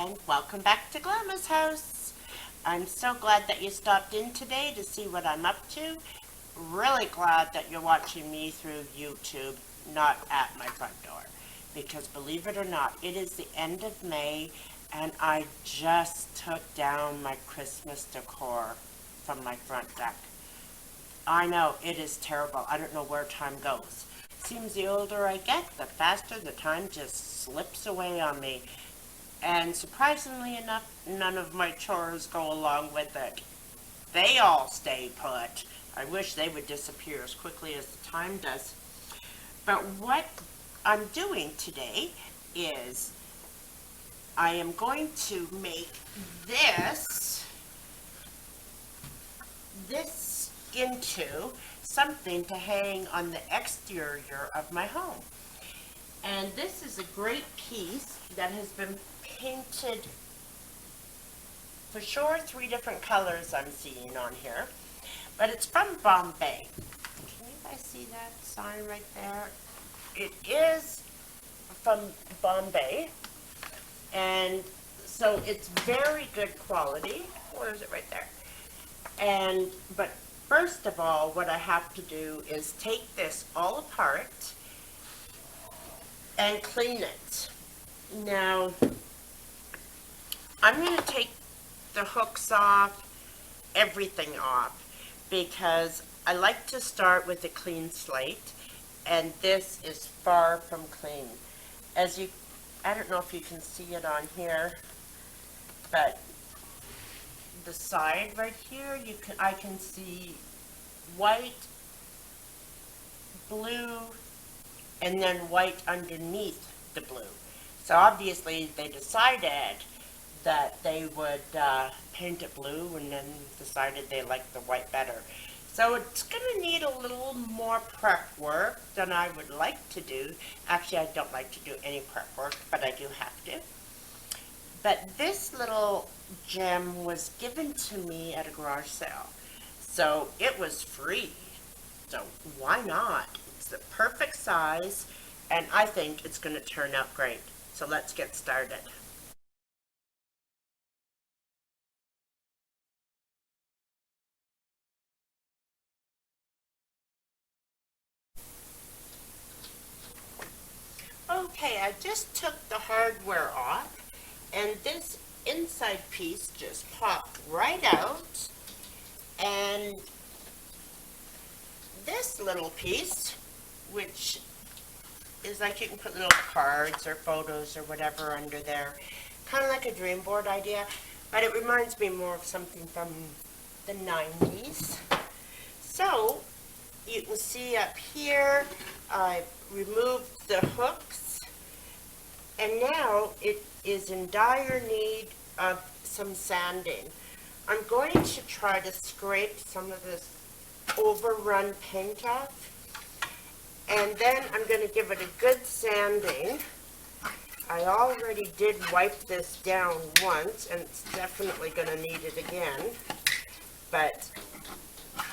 and welcome back to Grandma's house. I'm so glad that you stopped in today to see what I'm up to. Really glad that you're watching me through YouTube, not at my front door. Because believe it or not, it is the end of May and I just took down my Christmas decor from my front deck. I know, it is terrible. I don't know where time goes. Seems the older I get, the faster the time just slips away on me. And surprisingly enough, none of my chores go along with it. They all stay put. I wish they would disappear as quickly as the time does. But what I'm doing today is I am going to make this into something to hang on the exterior of my home. And this is a great piece that has been painted for sure 3 different colors I'm seeing on here, but it's from Bombay. Can you guys see that sign right there? It is from Bombay, and so it's very good quality. Where is it? Right there. But first of all, what I have to do is take this all apart and clean it. Now, I'm going to take the hooks off, everything off, because I like to start with a clean slate, and this is far from clean. I don't know if you can see it on here, but the side right here, I can see white, blue, and then white underneath the blue. So obviously they decided that they would paint it blue and then decided they liked the white better. So it's going to need a little more prep work than I would like to do. Actually, I don't like to do any prep work, but I do have to. But this little gem was given to me at a garage sale. So it was free. So why not? It's the perfect size, and I think it's going to turn out great. So let's get started. Okay, I just took the hardware off, and this inside piece just popped right out, and this little piece, which is like you can put little cards or photos or whatever under there, kind of like a dream board idea, but it reminds me more of something from the 90s. So you can see up here I removed the hooks, and now it is in dire need of some sanding. I'm going to try to scrape some of this overrun paint off, and then I'm going to give it a good sanding. I already did wipe this down once, and it's definitely going to need it again, but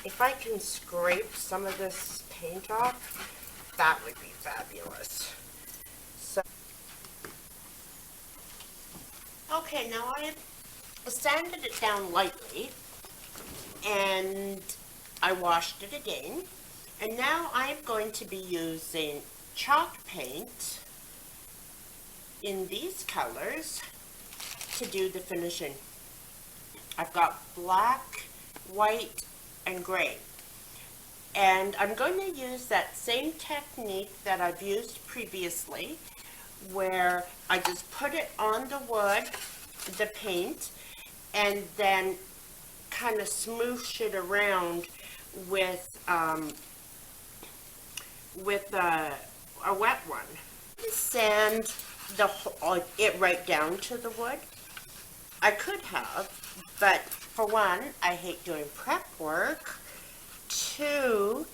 if I can scrape some of this paint off, that would be fabulous. So, okay, now I've sanded it down lightly, and I washed it again, and now I'm going to be using chalk paint in these colors to do the finishing. I've got black, white, and gray. And I'm going to use that same technique that I've used previously, where I just put it on the wood, the paint, and then kind of smoosh it around with a wet one. Sand it right down to the wood. I could have, but for one, I hate doing prep work. 2,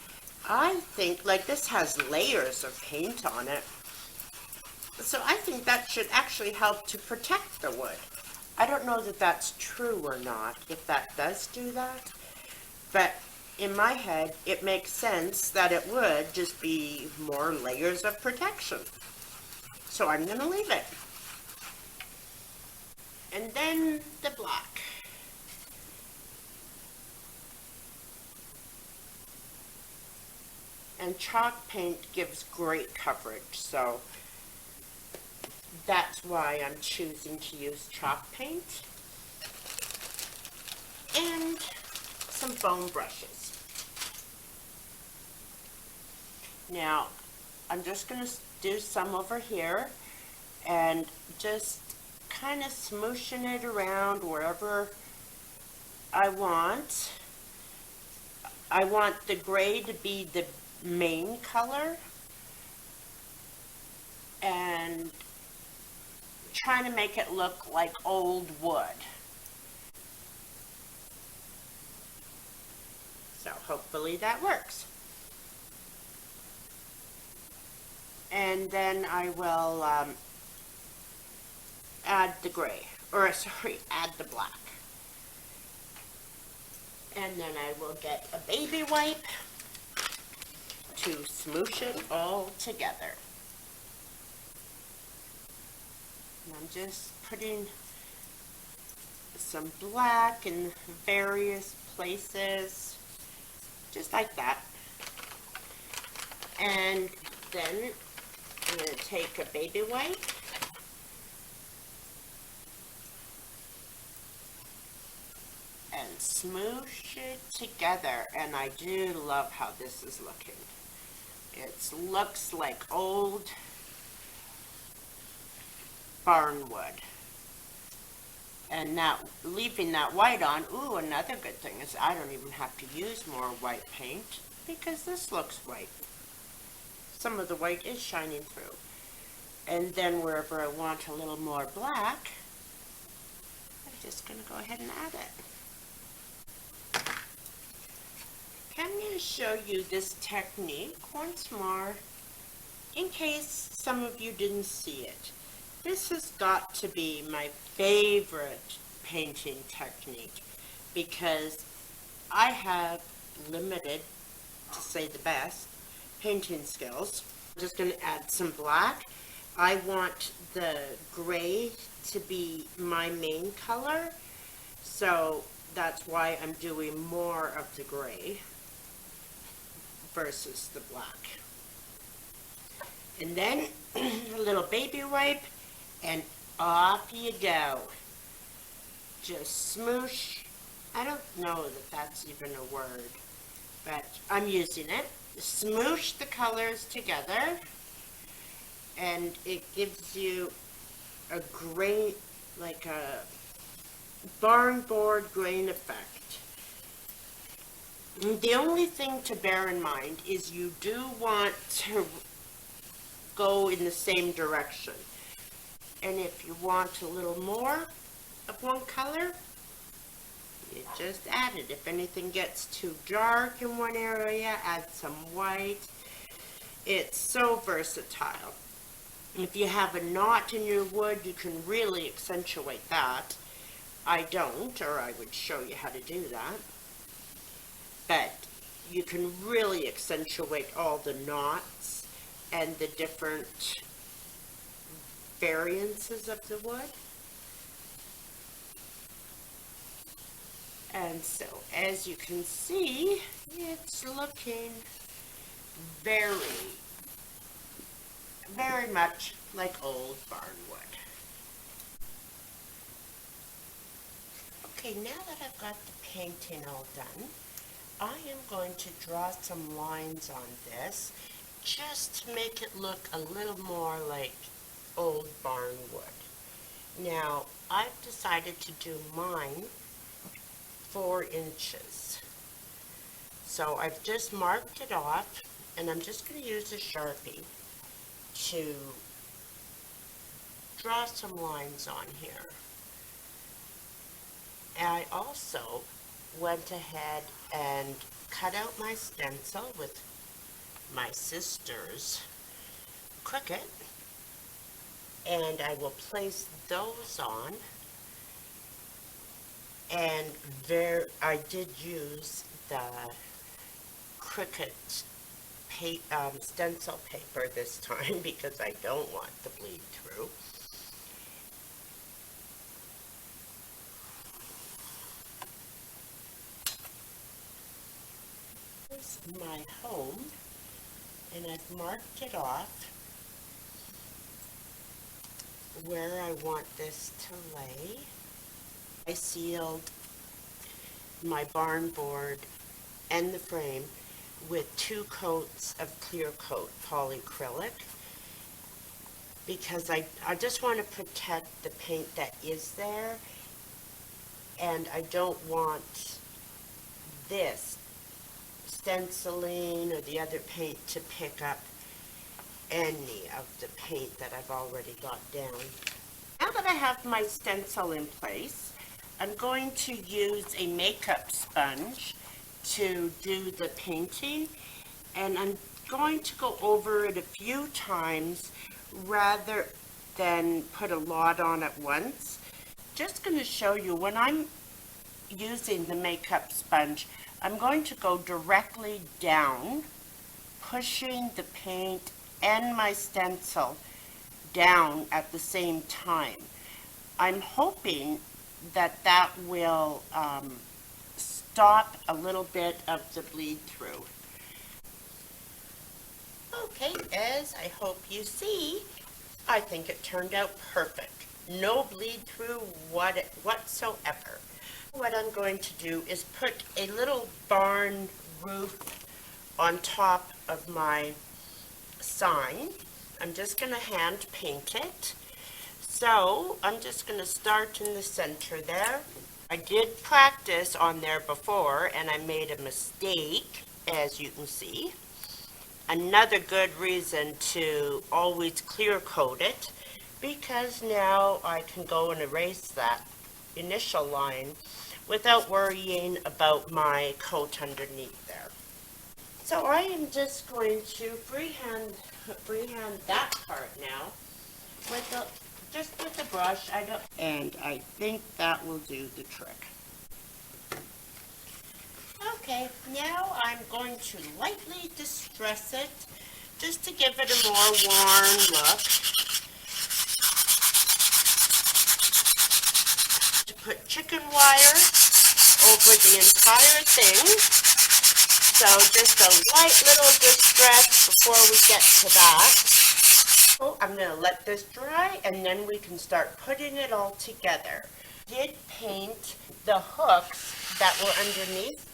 I think, like, this has layers of paint on it, so I think that should actually help to protect the wood. I don't know that that's true or not, if that does do that, but in my head, it makes sense that it would just be more layers of protection. So I'm going to leave it. And then the black. And chalk paint gives great coverage, so that's why I'm choosing to use chalk paint. And some foam brushes. Now, I'm just going to do some over here and just kind of smooshing it around wherever I want. I want the gray to be the main color and trying to make it look like old wood. So hopefully that works. And then I will add the gray, add the black. And then I will get a baby wipe to smoosh it all together. And I'm just putting some black in various places, just like that. And then I'm going to take a baby wipe and smoosh it together. And I do love how this is looking. It looks like old barn wood. And now leaving that white on, ooh, another good thing is I don't even have to use more white paint because this looks white. Some of the white is shining through. And then wherever I want a little more black, I'm just going to go ahead and add it. I'm going to show you this technique once more in case some of you didn't see it. This has got to be my favorite painting technique because I have limited, to say the best, painting skills. I'm just going to add some black. I want the gray to be my main color, so that's why I'm doing more of the gray versus the black. And then a little baby wipe, and off you go. Just smoosh. I don't know that that's even a word, but I'm using it. Smoosh the colors together, and it gives you a grain, like a barn board grain effect. The only thing to bear in mind is you do want to go in the same direction. And if you want a little more of one color, you just add it. If anything gets too dark in one area, add some white. It's so versatile. If you have a knot in your wood, you can really accentuate that. I don't, or I would show you how to do that. But you can really accentuate all the knots and the different variances of the wood. And so, as you can see, it's looking very, very much like old barn wood. Okay, now that I've got the painting all done, I am going to draw some lines on this just to make it look a little more like old barn wood. Now, I've decided to do mine 4 inches. So I've just marked it off, and I'm just going to use a Sharpie to draw some lines on here. And I also went ahead and cut out my stencil with my sister's Cricut, and I will place those on. And there, I did use the Cricut stencil paper this time because I don't want to bleed through. is my home, and I've marked it off where I want this to lay. I sealed my barn board and the frame with 2 coats of clear coat polyacrylic because I just want to protect the paint that is there, and I don't want this stenciling or the other paint to pick up any of the paint that I've already got down. Now that I have my stencil in place, I'm going to use a makeup sponge to do the painting, and I'm going to go over it a few times rather than put a lot on at once. Just going to show you when I'm using the makeup sponge, I'm going to go directly down, pushing the paint and my stencil down at the same time. I'm hoping that that will stop a little bit of the bleed through. Okay, as I hope you see, I think it turned out perfect. No bleed through whatsoever. What I'm going to do is put a little barn roof on top of my sign. I'm just going to hand paint it. So I'm just going to start in the center there. I did practice on there before and I made a mistake, as you can see. Another good reason to always clear coat it, because now I can go and erase that initial line without worrying about my coat underneath there. So I am just going to freehand that part now just with the brush. And I think that will do the trick. Okay, now I'm going to lightly distress it just to give it a more warm look. To put chicken wire over the entire thing. So just a light little distress before we get to that. So I'm going to let this dry and then we can start putting it all together. I did paint the hooks that were underneath,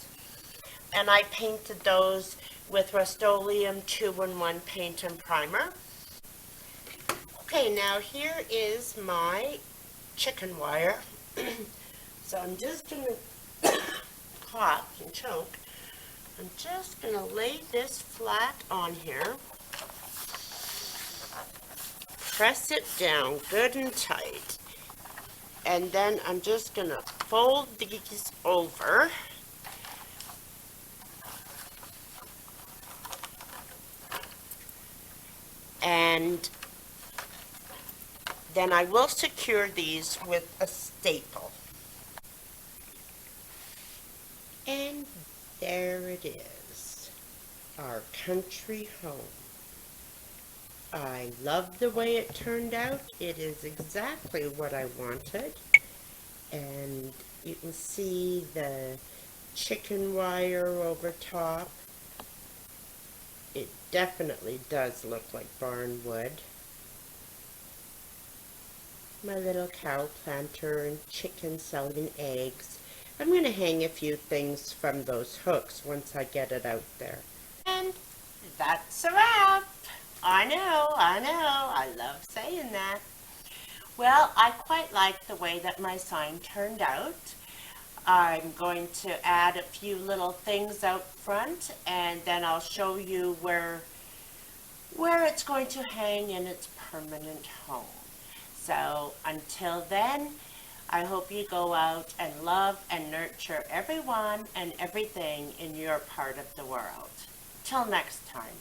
and I painted those with Rust-Oleum 2-in-1 paint and primer. Okay, now here is my chicken wire. So I'm just going to cough and choke. I'm just going to lay this flat on here. Press it down good and tight. And then I'm just going to fold these over. And then I will secure these with a staple. And there it is, our country home. I love the way it turned out. It is exactly what I wanted. And you can see the chicken wire over top. It definitely does look like barn wood. My little cow planter and chicken selling eggs. I'm going to hang a few things from those hooks once I get it out there. And that's a wrap. I know, I love saying that. Well, I quite like the way that my sign turned out. I'm going to add a few little things out front, and then I'll show you where it's going to hang in its permanent home. So until then, I hope you go out and love and nurture everyone and everything in your part of the world. Till next time.